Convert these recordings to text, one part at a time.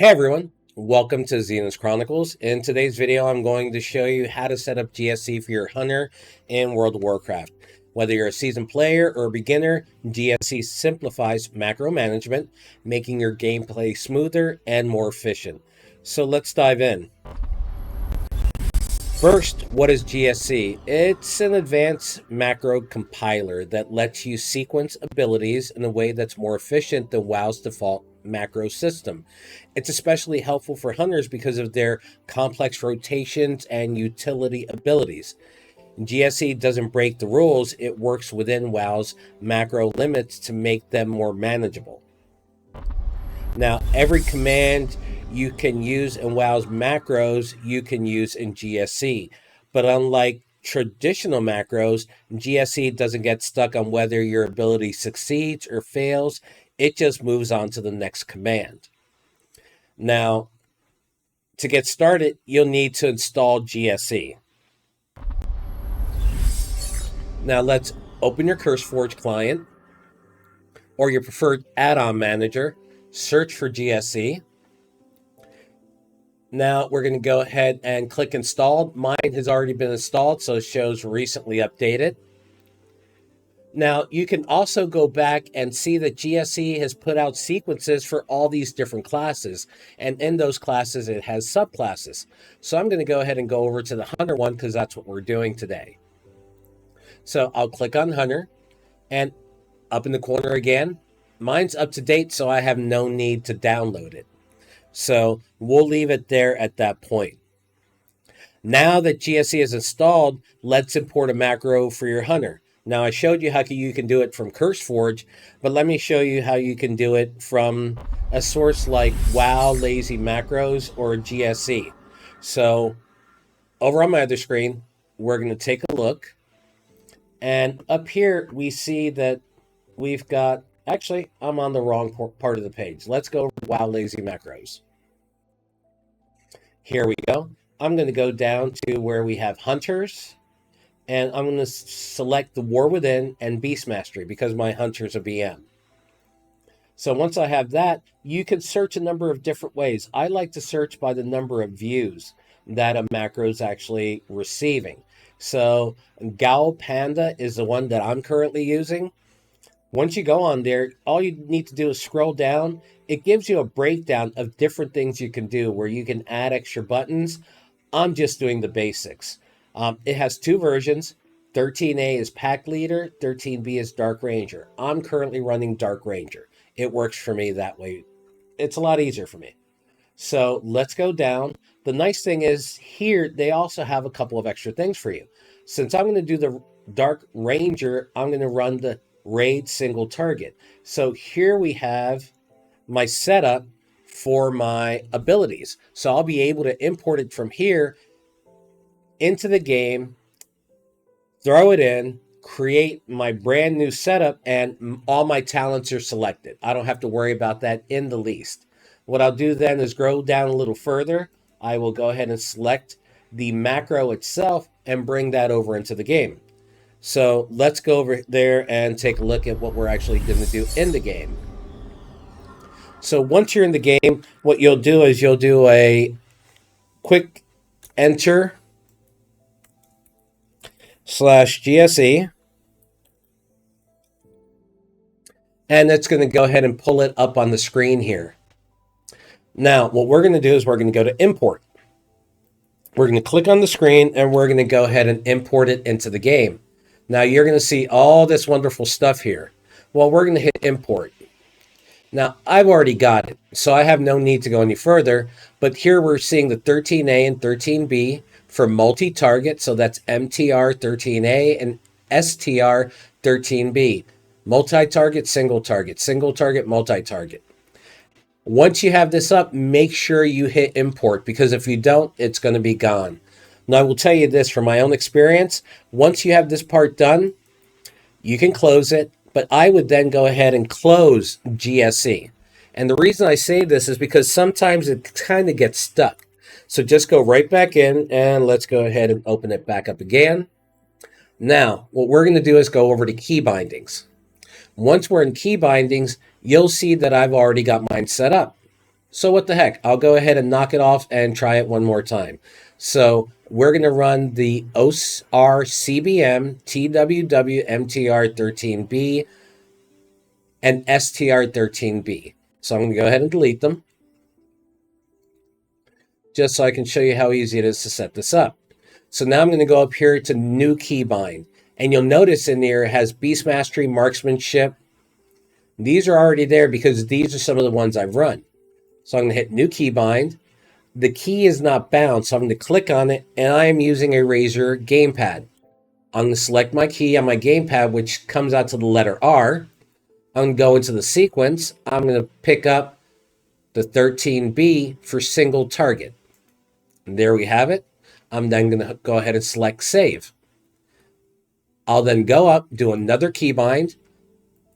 Hey everyone, welcome to Xenos Chronicles. In today's video, I'm going to show you how to set up GSE for your hunter in World of Warcraft. Whether you're a seasoned player or a beginner, GSE simplifies macro management, making your gameplay smoother and more efficient. So let's dive in. First, what is GSE? It's an advanced macro compiler that lets you sequence abilities in a way that's more efficient than WoW's default macro system. It's especially helpful for hunters because of their complex rotations and utility abilities. GSE doesn't break the rules, it works within WoW's macro limits to make them more manageable. Now, every command you can use in WoW's macros, you can use in GSE. But unlike traditional macros, GSE doesn't get stuck on whether your ability succeeds or fails. It just moves on to the next command. Now, to get started, you'll need to install GSE. Now, let's open your CurseForge client or your preferred add-on manager. Search for GSE. Now we're going to go ahead and click installed. Mine has already been installed, so it shows recently updated. Now you can also go back and see that GSE has put out sequences for all these different classes. And in those classes, it has subclasses. So I'm going to go ahead and go over to the Hunter one because that's what we're doing today. So I'll click on Hunter and up in the corner again, mine's up to date, so I have no need to download it. So we'll leave it there at that point. Now that GSE is installed, let's import a macro for your hunter. Now I showed you how you can do it from CurseForge, but let me show you how you can do it from a source like WoW Lazy Macros or GSE. So over on my other screen, we're going to take a look. And up here, we see that we've got, actually, I'm on the wrong part of the page. Let's go over WoW Lazy Macros. Here we go. I'm going to go down to where we have Hunters, and I'm going to select the War Within and Beast Mastery because my Hunter's a BM. So once I have that, you can search a number of different ways. I like to search by the number of views that a macro is actually receiving. So Gal Panda is the one that I'm currently using. Once you go on there, all you need to do is scroll down. It gives you a breakdown of different things you can do where you can add extra buttons. I'm just doing the basics. It has two versions. 13A is Pack Leader, 13B is Dark Ranger. I'm currently running Dark Ranger. It works for me that way. It's a lot easier for me. So let's go down. The nice thing is here, they also have a couple of extra things for you. Since I'm going to do the Dark Ranger, I'm going to run the raid single target. So here we have my setup for my abilities. So I'll be able to import it from here into the game, throw it in, create my brand new setup, and all my talents are selected. I don't have to worry about that in the least. What I'll do then is scroll down a little further. I will go ahead and select the macro itself and bring that over into the game. So let's go over there and take a look at what we're actually going to do in the game. So once you're in the game, what you'll do is you'll do a quick enter /GSE. And it's going to go ahead and pull it up on the screen here. Now, what we're going to do is we're going to go to import. We're going to click on the screen and we're going to go ahead and import it into the game. Now you're going to see all this wonderful stuff here. Well, we're going to hit import. Now I've already got it, so I have no need to go any further. But here we're seeing the 13A and 13B for multi-target. So that's MTR 13A and STR 13B. Multi-target, single target, multi-target. Once you have this up, make sure you hit import because if you don't, it's going to be gone. Now, I will tell you this from my own experience. Once you have this part done, you can close it, but I would then go ahead and close GSE. And the reason I say this is because sometimes it kind of gets stuck. So just go right back in and let's go ahead and open it back up again. Now, what we're going to do is go over to key bindings. Once we're in key bindings, you'll see that I've already got mine set up. So what the heck? I'll go ahead and knock it off and try it one more time. So we're going to run the ORCBM, TWW, MTR13B, and STR13B. So I'm going to go ahead and delete them, just so I can show you how easy it is to set this up. So now I'm going to go up here to New Keybind. And you'll notice in there it has Beast Mastery, Marksmanship. These are already there because these are some of the ones I've run. So I'm going to hit New Keybind. The key is not bound, so I'm going to click on it, and I am using a Razer gamepad. I'm going to select my key on my gamepad, which comes out to the letter R. I'm going to go into the sequence. I'm going to pick up the 13B for single target. And there we have it. I'm then going to go ahead and select Save. I'll then go up, do another keybind.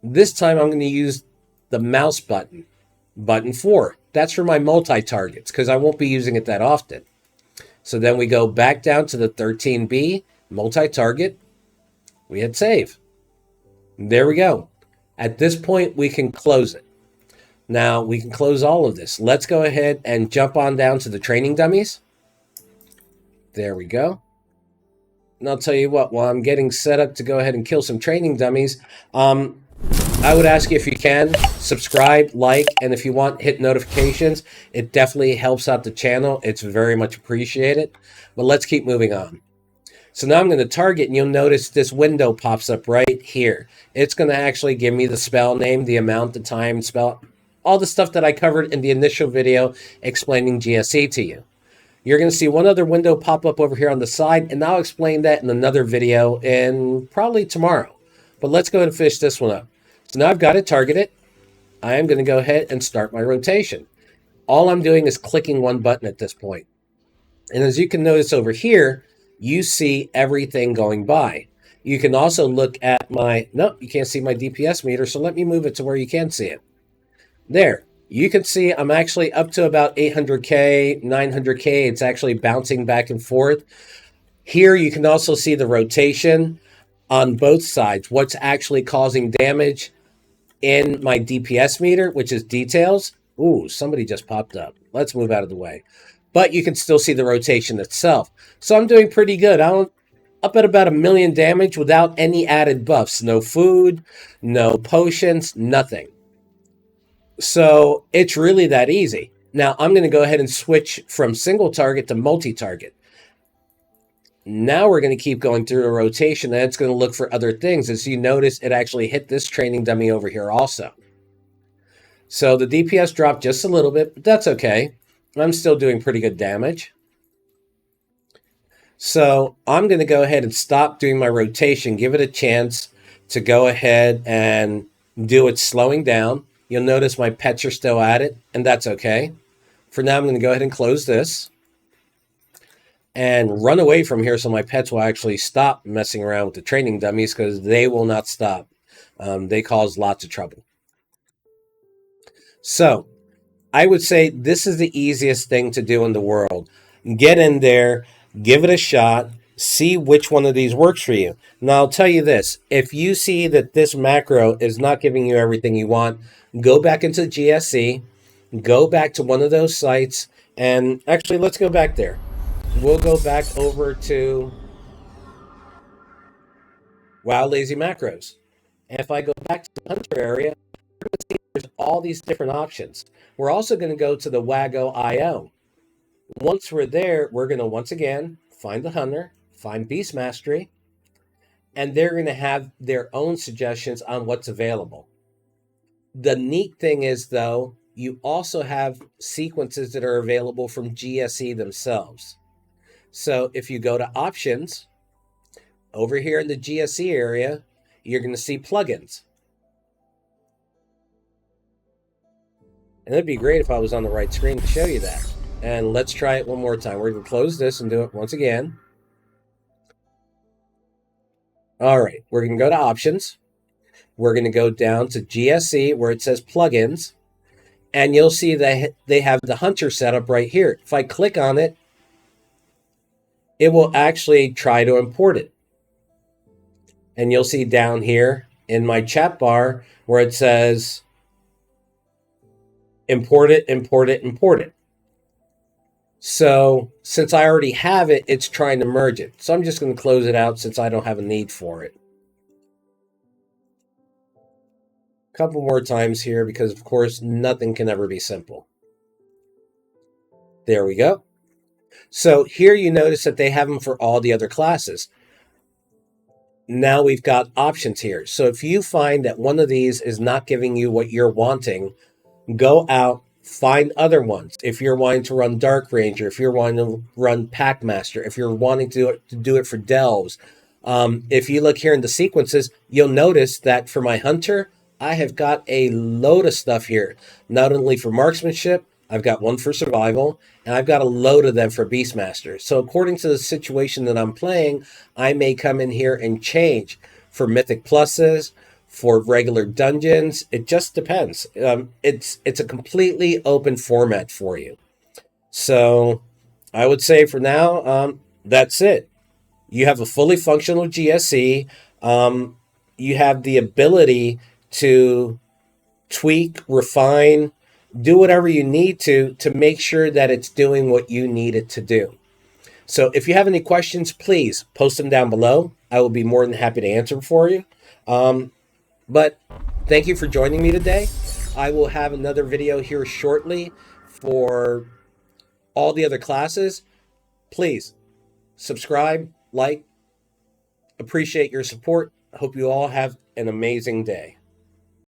This time I'm going to use the mouse button, button 4. That's for my multi-targets because I won't be using it that often. So then we go back down to the 13B, multi-target. We hit save. There we go. At this point, we can close it. Now, we can close all of this. Let's go ahead and jump on down to the training dummies. There we go. And I'll tell you what, while I'm getting set up to go ahead and kill some training dummies, I would ask you, if you can, subscribe, like, and if you want, hit notifications. It definitely helps out the channel. It's very much appreciated. But let's keep moving on. So now I'm going to target, and you'll notice this window pops up right here. It's going to actually give me the spell name, the amount, the time, spell, all the stuff that I covered in the initial video explaining GSE to you. You're going to see one other window pop up over here on the side, and I'll explain that in another video in probably tomorrow. But let's go ahead and finish this one up. So now I've got it targeted. I am going to go ahead and start my rotation. All I'm doing is clicking one button at this point. And as you can notice over here, you see everything going by. You can also look at my, no, you can't see my DPS meter, so let me move it to where you can see it. There. You can see I'm actually up to about 800K, 900K. It's actually bouncing back and forth. Here you can also see the rotation on both sides, what's actually causing damage in my DPS meter, which is details. Ooh, somebody just popped up. Let's move out of the way. But you can still see the rotation itself. So I'm doing pretty good. I'm up at about 1 million damage without any added buffs. No food, no potions, nothing. So it's really that easy. Now I'm going to go ahead and switch from single target to multi-target. Now we're going to keep going through a rotation, and it's going to look for other things. As you notice, it actually hit this training dummy over here also. So the DPS dropped just a little bit, but that's okay. I'm still doing pretty good damage. So I'm going to go ahead and stop doing my rotation, give it a chance to go ahead and do its slowing down. You'll notice my pets are still at it, and that's okay. For now, I'm going to go ahead and close this and run away from here so my pets will actually stop messing around with the training dummies, because they will not stop. They cause lots of trouble. So I would say this is the easiest thing to do in the world. Get in there, give it a shot, see which one of these works for you. Now, I'll tell you this. If you see that this macro is not giving you everything you want, go back into GSE, go back to one of those sites, and actually, let's go back there. We'll go back over to Wow Lazy Macros. And if I go back to the Hunter area, we're going to see there's all these different options. We're also going to go to the Wago.io. Once we're there, we're going to once again find the Hunter, find Beast Mastery, and they're going to have their own suggestions on what's available. The neat thing is, though, you also have sequences that are available from GSE themselves. So if you go to options, over here in the GSE area, you're going to see plugins. And it'd be great if I was on the right screen to show you that. And let's try it one more time. We're going to close this and do it once again. All right, we're going to go to options. We're going to go down to GSE where it says plugins. And you'll see that they have the Hunter setup right here. If I click on it, it will actually try to import it. And you'll see down here in my chat bar where it says import it, import it, import it. So since I already have it, it's trying to merge it. So I'm just going to close it out since I don't have a need for it. A couple more times here because, of course, nothing can ever be simple. There we go. So here you notice that they have them for all the other classes. Now we've got options here. So if you find that one of these is not giving you what you're wanting, go out, find other ones. If you're wanting to run Dark Ranger, if you're wanting to run Packmaster, if you're wanting to do it for Delves, if you look here in the sequences, you'll notice that for my Hunter, I have got a load of stuff here. Not only for marksmanship, I've got one for survival, and I've got a load of them for Beastmaster. So according to the situation that I'm playing, I may come in here and change for Mythic Pluses, for regular dungeons. It just depends. It's a completely open format for you. So I would say for now, that's it. You have a fully functional GSE. You have the ability to tweak, refine, do whatever you need to make sure that it's doing what you need it to do. So if you have any questions, please post them down below. I will be more than happy to answer for you. But thank you for joining me today. I will have another video here shortly for all the other classes. Please subscribe, like, appreciate your support. Hope you all have an amazing day.